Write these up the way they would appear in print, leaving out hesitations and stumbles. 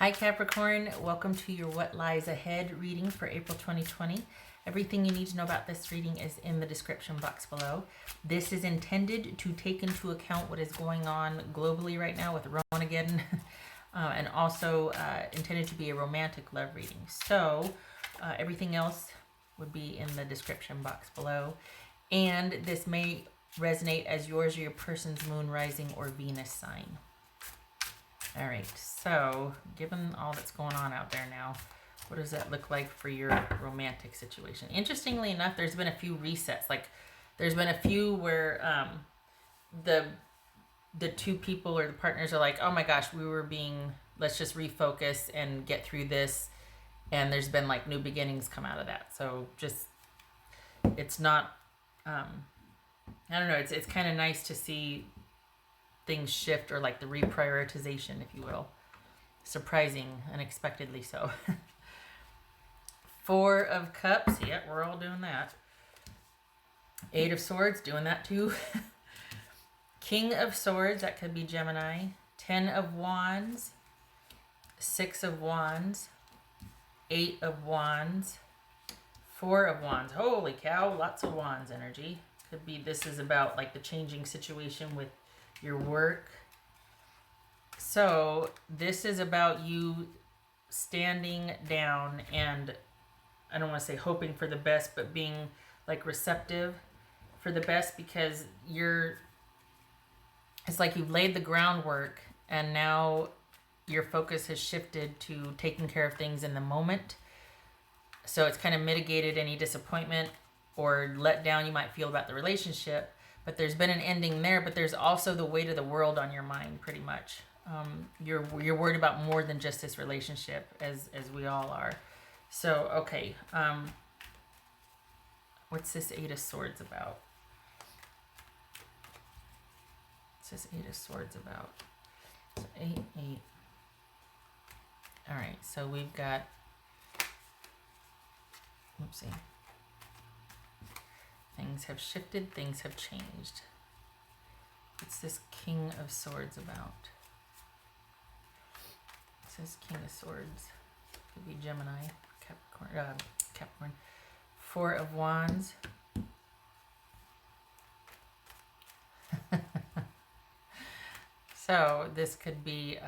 Hi Capricorn, welcome to your What Lies Ahead reading for April 2020. Everything you need to know about this reading is in the description box below. This is intended to take into account what is going on globally right now with Rona again, and also intended to be a romantic love reading. So everything else would be in the description box below. And this may resonate as yours or your person's moon, rising, or Venus sign. All right, so given all that's going on out there now, what does that look like for your romantic situation? Interestingly enough, there's been a few resets. Like, there's been a few where the two people or the partners are like, oh my gosh, let's just refocus and get through this. And there's been like new beginnings come out of that. So just, it's not, I don't know, it's kind of nice to see things shift, or like the reprioritization, if you will. Surprising, unexpectedly so. Four of Cups, yeah, we're all doing that. Eight of Swords, doing that too. King of Swords, that could be Gemini. 10 of Wands. 6 of Wands. 8 of Wands. 4 of Wands. Holy cow, lots of Wands energy. Could be this is about like the changing situation with your work. So this is about you standing down and, I don't want to say hoping for the best, but being like receptive for the best, because it's like you've laid the groundwork and now your focus has shifted to taking care of things in the moment. So it's kind of mitigated any disappointment or letdown you might feel about the relationship. But there's been an ending there, but there's also the weight of the world on your mind, pretty much. You're worried about more than just this relationship, as we all are. So, okay. What's this Eight of Swords about? What's this Eight of Swords about? So 8, 8. All right, so we've got... Oopsie. Things have shifted, things have changed. What's this King of Swords about? It says King of Swords. Could be Gemini, Capricorn. 4 of Wands. So this could be,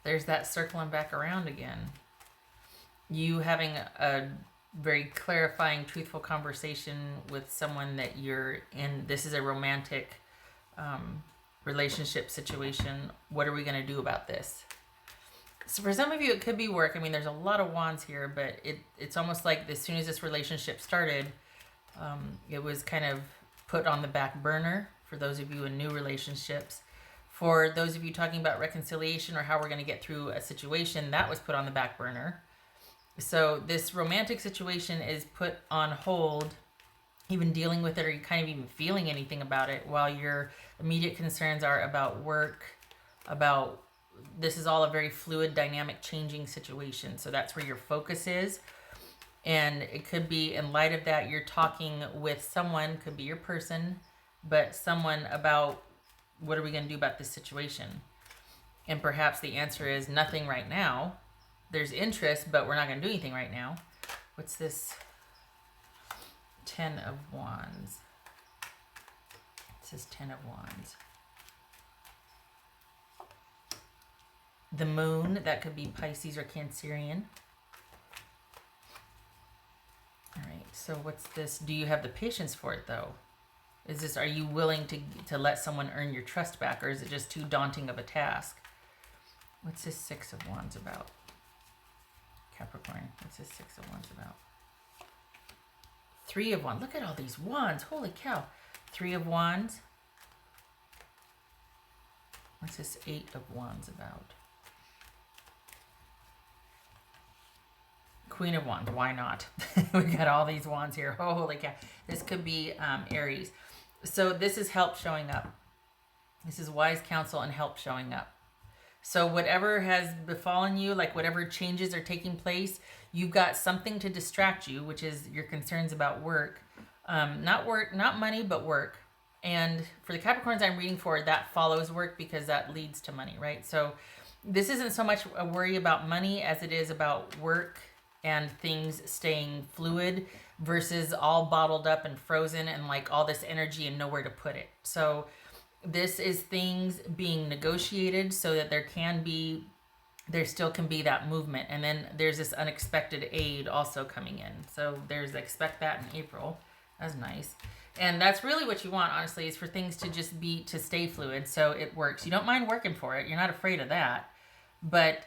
there's that circling back around again. You having a very clarifying, truthful conversation with someone that you're in. This is a romantic relationship situation. What are we going to do about this? So for some of you, it could be work. I mean, there's a lot of wands here, but it's almost like as soon as this relationship started, it was kind of put on the back burner for those of you in new relationships. For those of you talking about reconciliation or how we're going to get through a situation, that was put on the back burner. So this romantic situation is put on hold, even dealing with it, or you kind of even feeling anything about it, while your immediate concerns are about work, about this is all a very fluid, dynamic, changing situation. So that's where your focus is. And it could be in light of that, you're talking with someone, could be your person, but someone about what are we going to do about this situation? And perhaps the answer is nothing right now. There's interest, but we're not going to do anything right now. What's this? 10 of Wands. It says 10 of Wands. The Moon, that could be Pisces or Cancerian. All right, so what's this? Do you have the patience for it, though? Are you willing to let someone earn your trust back, or is it just too daunting of a task? What's this 6 of Wands about? Capricorn, what's this 6 of Wands about? 3 of Wands. Look at all these wands. Holy cow. 3 of Wands. What's this 8 of Wands about? Queen of Wands. Why not? We got all these wands here. Oh, holy cow. This could be Aries. So this is help showing up. This is wise counsel and help showing up. So whatever has befallen you, like whatever changes are taking place, you've got something to distract you, which is your concerns about work. Not money, but work. And for the Capricorns I'm reading for, that follows work because that leads to money, right? So this isn't so much a worry about money as it is about work and things staying fluid versus all bottled up and frozen and like all this energy and nowhere to put it. So this is things being negotiated so that there still can be that movement. And then there's this unexpected aid also coming in. So there's expect that in April. That's nice. And that's really what you want, honestly, is for things to just to stay fluid so it works. You don't mind working for it. You're not afraid of that. But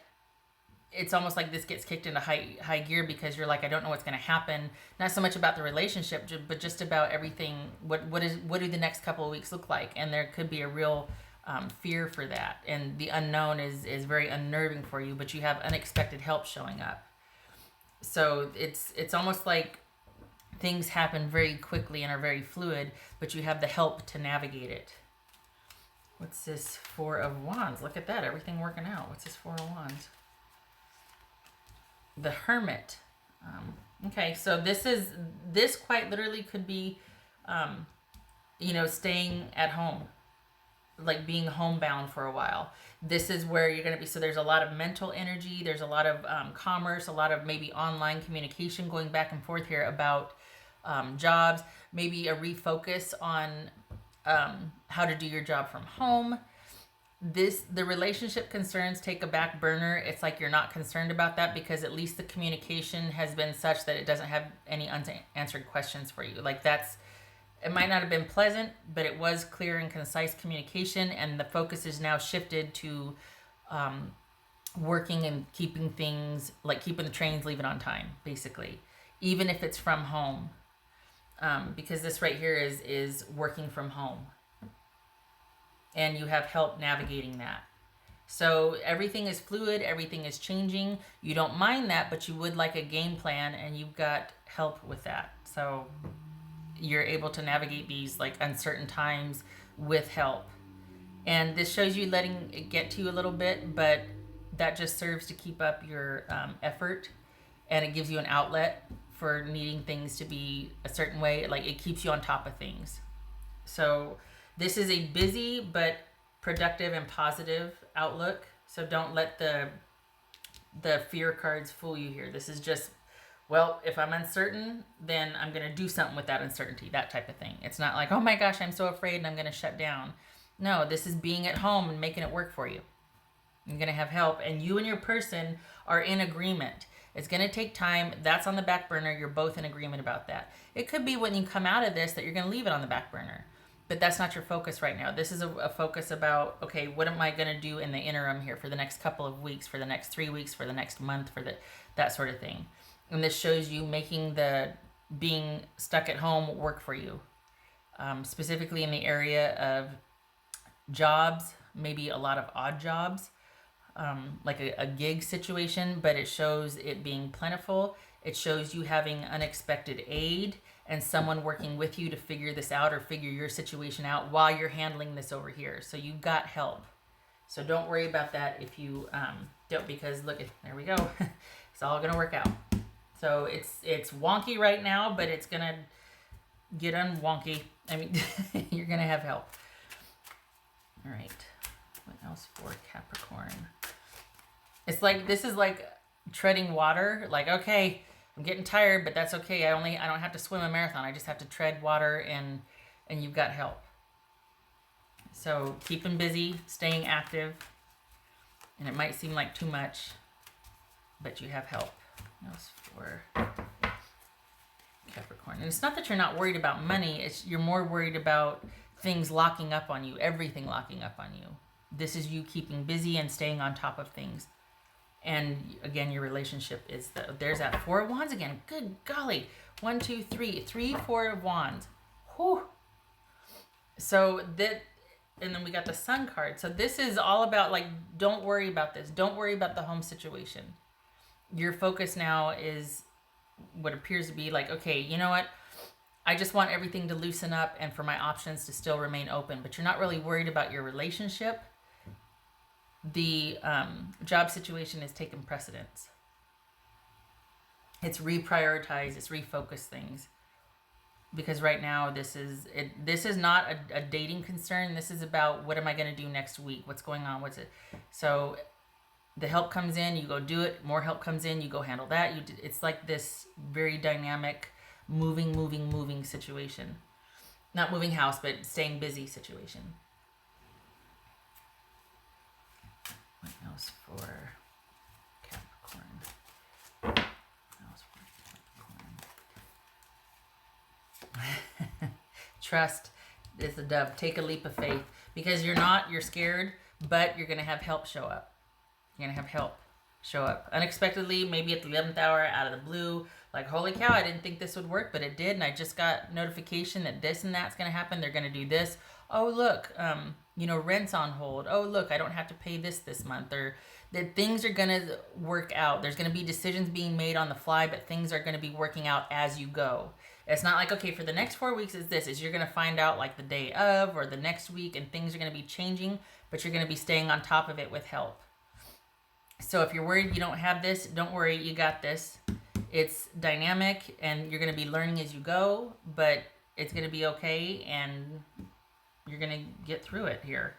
it's almost like this gets kicked into high gear because you're like, I don't know what's going to happen. Not so much about the relationship, but just about everything. What do the next couple of weeks look like? And there could be a real fear for that. And the unknown is very unnerving for you, but you have unexpected help showing up. So it's almost like things happen very quickly and are very fluid, but you have the help to navigate it. What's this Four of Wands? Look at that. Everything working out. What's this Four of Wands? The Hermit. Okay, so this quite literally could be, staying at home, like being homebound for a while. This is where you're going to be. So there's a lot of mental energy. There's a lot of commerce, a lot of maybe online communication going back and forth here about jobs, maybe a refocus on how to do your job from home. The relationship concerns take a back burner. It's like you're not concerned about that because at least the communication has been such that it doesn't have any unanswered questions for you. Like it might not have been pleasant, but it was clear and concise communication, and the focus is now shifted to working and keeping things, like keeping the trains leaving on time, basically, even if it's from home. Because this right here is working from home. And you have help navigating that. So everything is fluid, everything is changing. You don't mind that, but you would like a game plan, and you've got help with that. So you're able to navigate these like uncertain times with help. And this shows you letting it get to you a little bit, but that just serves to keep up your effort, and it gives you an outlet for needing things to be a certain way. Like it keeps you on top of things. So this is a busy but productive and positive outlook. So don't let the fear cards fool you here. This is just, well, if I'm uncertain, then I'm going to do something with that uncertainty, that type of thing. It's not like, oh my gosh, I'm so afraid and I'm going to shut down. No, this is being at home and making it work for you. You're going to have help, and you and your person are in agreement. It's going to take time. That's on the back burner. You're both in agreement about that. It could be when you come out of this that you're going to leave it on the back burner. But that's not your focus right now. This is a focus about, okay, what am I going to do in the interim here for the next couple of weeks, for the next 3 weeks, for the next month, that sort of thing. And this shows you making the being stuck at home work for you, specifically in the area of jobs, maybe a lot of odd jobs, like a gig situation, but it shows it being plentiful. It shows you having unexpected aid and someone working with you to figure this out or figure your situation out while you're handling this over here. So you've got help. So don't worry about that if you don't, because look, there we go. It's all going to work out. So it's wonky right now, but it's going to get unwonky. I mean, you're going to have help. All right. What else for Capricorn? It's like, this is like treading water. Like, okay, I'm getting tired, but that's okay. I don't have to swim a marathon. I just have to tread water, and you've got help. So keeping busy, staying active, and it might seem like too much, but you have help. What else for Capricorn? And it's not that you're not worried about money. It's you're more worried about things locking up on you, everything locking up on you. This is you keeping busy and staying on top of things. And again, your relationship is there's that Four of Wands again. Good golly. 1, 2, 3. 3, 4 of Wands. Whew. So and then we got the Sun card. So this is all about, like, don't worry about this. Don't worry about the home situation. Your focus now is what appears to be like, okay, you know what? I just want everything to loosen up and for my options to still remain open. But you're not really worried about your relationship. The job situation is taking precedence. It's reprioritized. It's refocused things. Because right now, this is not a dating concern. This is about, what am I going to do next week? What's going on? What's it? So the help comes in, you go do it. More help comes in, you go handle that. It's like this very dynamic, moving situation. Not moving house, but staying busy situation. What else for Capricorn? What else for Capricorn? Trust is the dove. Take a leap of faith, because you're scared, but you're going to have help show up. You're going to have help show up unexpectedly, maybe at the 11th hour, out of the blue. Like, holy cow, I didn't think this would work, but it did. And I just got notification that this and that's going to happen. They're going to do this. Oh, look, rent's on hold. Oh, look, I don't have to pay this month. Or that things are going to work out. There's going to be decisions being made on the fly, but things are going to be working out as you go. It's not like, okay, for the next 4 weeks is you're going to find out like the day of or the next week, and things are going to be changing, but you're going to be staying on top of it with help. So if you're worried you don't have this, don't worry, you got this. It's dynamic, and you're going to be learning as you go, but it's going to be okay, and you're going to get through it here.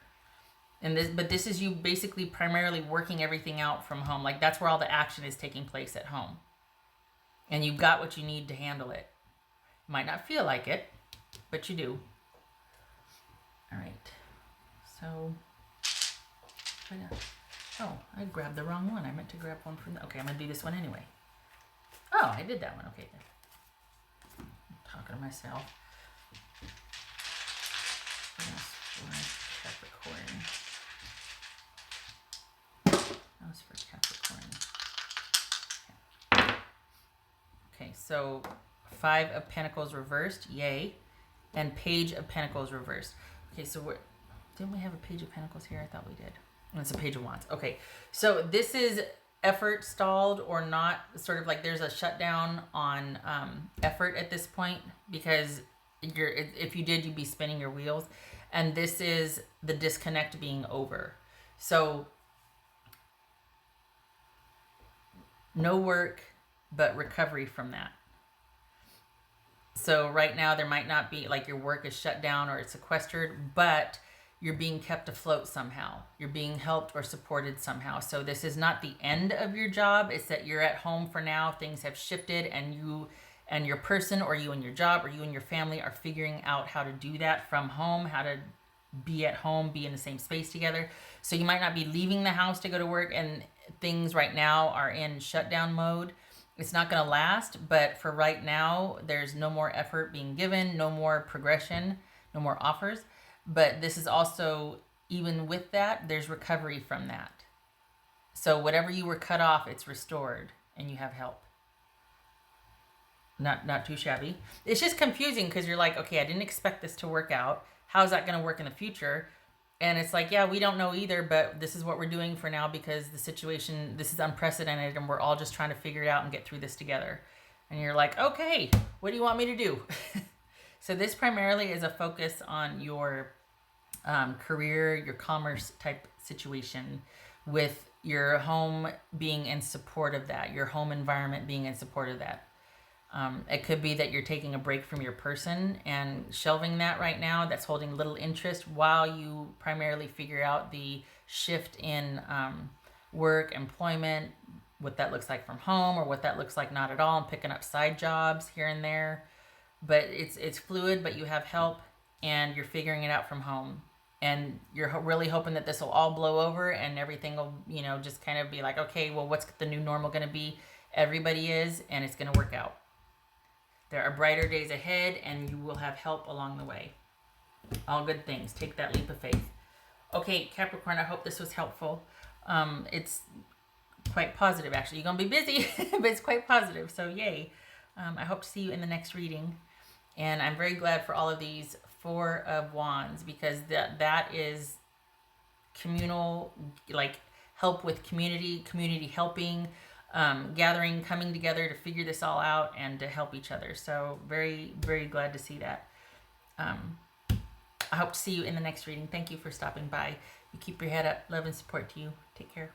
But this is you basically primarily working everything out from home. Like, that's where all the action is taking place, at home. And you've got what you need to handle it. Might not feel like it, but you do. All right. So, oh, I grabbed the wrong one. I meant to grab one from okay, I'm going to do this one anyway. Oh, I did that one. Okay, then. I'm talking to myself. What else for Capricorn? What else for Capricorn? Okay, so 5 of Pentacles reversed. Yay. And Page of Pentacles reversed. Okay, so didn't we have a Page of Pentacles here? I thought we did. And it's a Page of Wands. Okay, so this is effort stalled or not, sort of like there's a shutdown on effort at this point, because if you did, you'd be spinning your wheels. And this is the disconnect being over. So no work, but recovery from that. So right now there might not be, like, your work is shut down or it's sequestered, but you're being kept afloat somehow. You're being helped or supported somehow. So this is not the end of your job. It's that you're at home for now. Things have shifted, and you and your person, or you and your job, or you and your family are figuring out how to do that from home, how to be at home, be in the same space together. So you might not be leaving the house to go to work, and things right now are in shutdown mode. It's not going to last, but for right now, there's no more effort being given, no more progression, no more offers. But this is also, even with that, there's recovery from that. So whatever you were cut off, it's restored, and you have help. Not too shabby. It's just confusing, because you're like, okay, I didn't expect this to work out. How's that going to work in the future? And it's like, yeah, we don't know either, but this is what we're doing for now, because the situation, this is unprecedented, and we're all just trying to figure it out and get through this together. And you're like, okay, what do you want me to do? So this primarily is a focus on your career, your commerce type situation, with your home being in support of that, your home environment being in support of that. It could be that you're taking a break from your person and shelving that right now. That's holding little interest while you primarily figure out the shift in work, employment, what that looks like from home, or what that looks like not at all, and picking up side jobs here and there. But it's fluid, but you have help, and you're figuring it out from home. And you're really hoping that this will all blow over, and everything will, just kind of be like, okay, well, what's the new normal going to be? Everybody is, and it's going to work out. There are brighter days ahead, and you will have help along the way. All good things. Take that leap of faith. Okay, Capricorn, I hope this was helpful. It's quite positive, actually. You're going to be busy, but it's quite positive, so yay. I hope to see you in the next reading. And I'm very glad for all of these 4 of Wands, because that is communal, like help with community helping, gathering, coming together to figure this all out and to help each other. So very, very glad to see that. I hope to see you in the next reading. Thank you for stopping by. You keep your head up. Love and support to you. Take care.